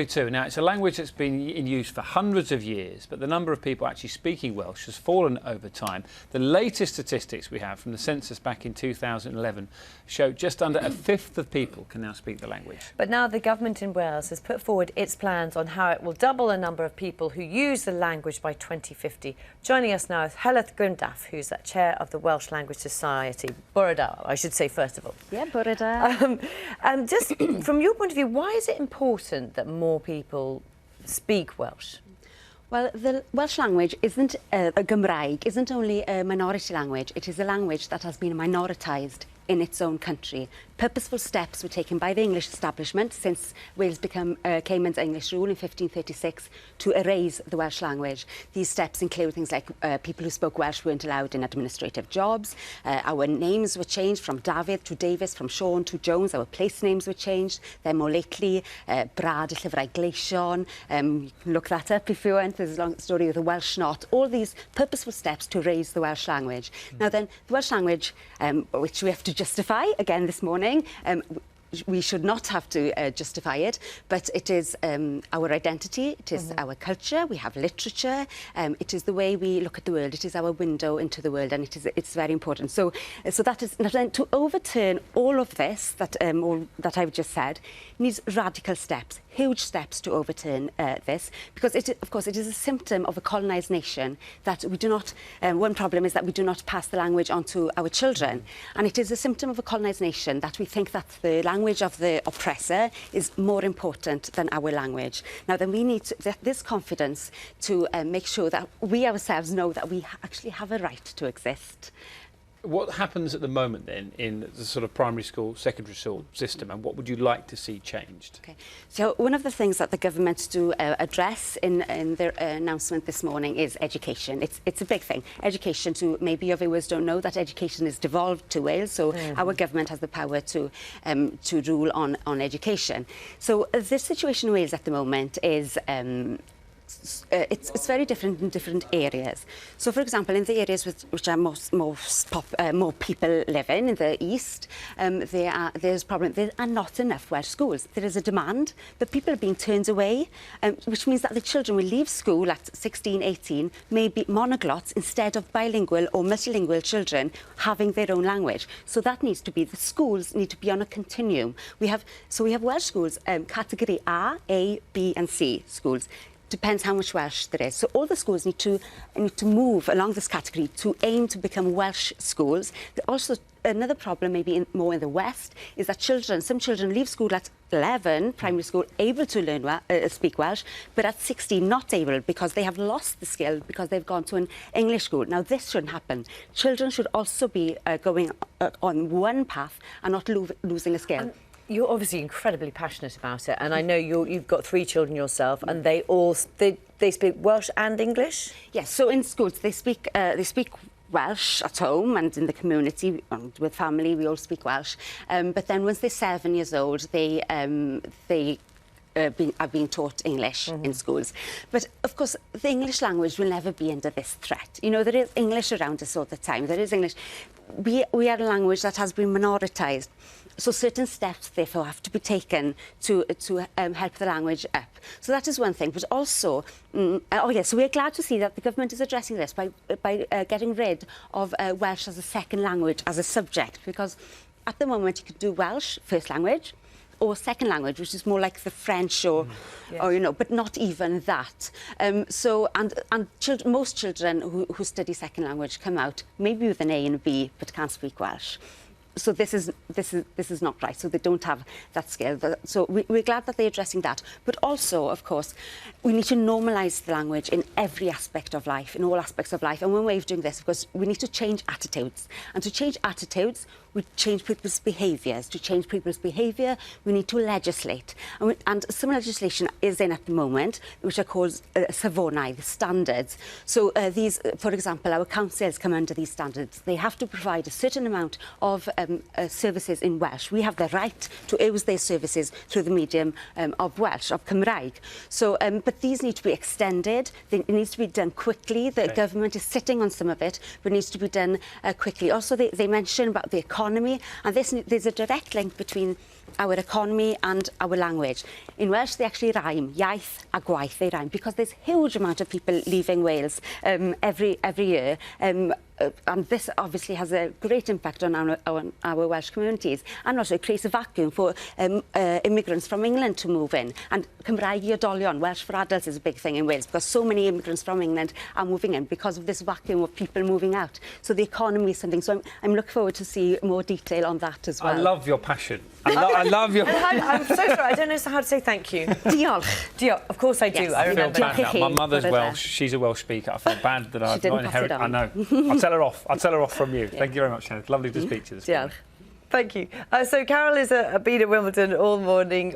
Too. Now, it's a language that's been in use for hundreds of years, but the number of people actually speaking Welsh has fallen over time. The latest statistics we have from the census back in 2011 show just under a fifth of people can now speak the language. But now the government in Wales has put forward its plans on how it will double the number of people who use the language by 2050. Joining us now is Heledd Gwyndaf, who's the chair of the Welsh Language Society. Bore da, I should say first of all. Yeah, bore da. Just from your point of view, why is it important that more people speak Welsh? Well, the Welsh language isn't a Gymraeg, isn't only a minority language. It is a language that has been minoritised in its own country. Purposeful steps were taken by the English establishment since Wales came into English rule in 1536 to erase the Welsh language. These steps include things like people who spoke Welsh weren't allowed in administrative jobs. Our names were changed from David to Davis, from Sean to Jones. Our place names were changed. Then more lately, Brad y Llyfrau Gleision. You can look that up if you want. There's a long story of the Welsh Knot. All these purposeful steps to raise the Welsh language. Now then, the Welsh language, which we have to justify again this morning, we should not have to justify it, but it is our identity, it is our culture, we have literature, it is the way we look at the world, it is our window into the world, and it's very important. So that is to overturn all of this that I've just said needs radical steps, huge steps to overturn this, because of course it is a symptom of a colonised nation that we do not. One problem is that we do not pass the language on to our children, and it is a symptom of a colonised nation that we think that the language of the oppressor is more important than our language. Now then, we need this confidence to make sure that we ourselves know that we actually have a right to exist. What happens at the moment then in the sort of primary school, secondary school system, and what would you like to see changed? Okay. So one of the things that the government do address in their announcement this morning is education. It's a big thing. Education, maybe your viewers don't know that education is devolved to Wales, so our government has the power to rule on education. So the situation in Wales at the moment is it's very different in different areas. So, for example, in the areas which are more people live in the east, there are not enough Welsh schools. There is a demand, but people are being turned away, which means that the children will leave school at 16, 18, maybe monoglots instead of bilingual or multilingual children having their own language. So that needs to be, the schools need to be on a continuum. We have Welsh schools, category A, B and C schools. Depends how much Welsh there is. So all the schools need to move along this category to aim to become Welsh schools. Also, another problem, maybe more in the west, is that some children leave school at 11, primary school, able to learn speak Welsh, but at 16 not able because they have lost the skill because they've gone to an English school. Now this shouldn't happen. Children should also be going on one path and not losing a skill. You're obviously incredibly passionate about it, and I know you've got 3 children yourself, and they speak Welsh and English? Yes, so in schools they speak Welsh at home and in the community and with family we all speak Welsh. But then once they're 7 years old, they are being taught English in schools. But of course, the English language will never be under this threat. You know, there is English around us all the time. There is English. We are a language that has been minoritised. So certain steps, therefore, have to be taken to help the language up. So that is one thing. But also, so we're glad to see that the government is addressing this by getting rid of Welsh as a second language, as a subject. Because at the moment, you could do Welsh, first language, or second language, which is more like the French or but not even that. Most children who study second language come out maybe with an A and a B, but can't speak Welsh. So this is not right. So they don't have that skill. So we're glad that they're addressing that. But also, of course, we need to normalise the language in every aspect of life, in all aspects of life. And one way of doing this, of course, we need to change attitudes. And to change attitudes, we change people's behaviours. To change people's behaviour, we need to legislate. And some legislation is in at the moment, which are called safonau, the standards. So these, for example, our councils come under these standards. They have to provide a certain amount of services in Welsh. We have the right to use their services through the medium of Welsh, of Cymraeg. So, but these need to be extended. It needs to be done quickly. The government is sitting on some of it, but it needs to be done quickly. Also, they mention about the economy. economy, and there's a direct link between our economy and our language. In Welsh, they actually rhyme. Iaith a gwaith, they rhyme, because there's huge amount of people leaving Wales every year. And this obviously has a great impact on our Welsh communities, and also it creates a vacuum for immigrants from England to move in. And Cymraeg I oedolion, Welsh for adults, is a big thing in Wales, because so many immigrants from England are moving in because of this vacuum of people moving out. So the economy is something. So I'm looking forward to see more detail on that as well. I love your passion. I love your... I'm so sorry, I don't know how to say thank you. Diolch. Diolch, of course I do. Yes. I I feel remember. bad now. My mother's Whatever. Welsh. She's a Welsh speaker. I feel bad that I've didn't not pass it inherited. I on. know. I'll tell her off. I'll tell her off from you. Thank you very much, Heledd. Lovely to speak to you this morning. Diolch. Thank you. So Carol has been at Wimbledon all morning.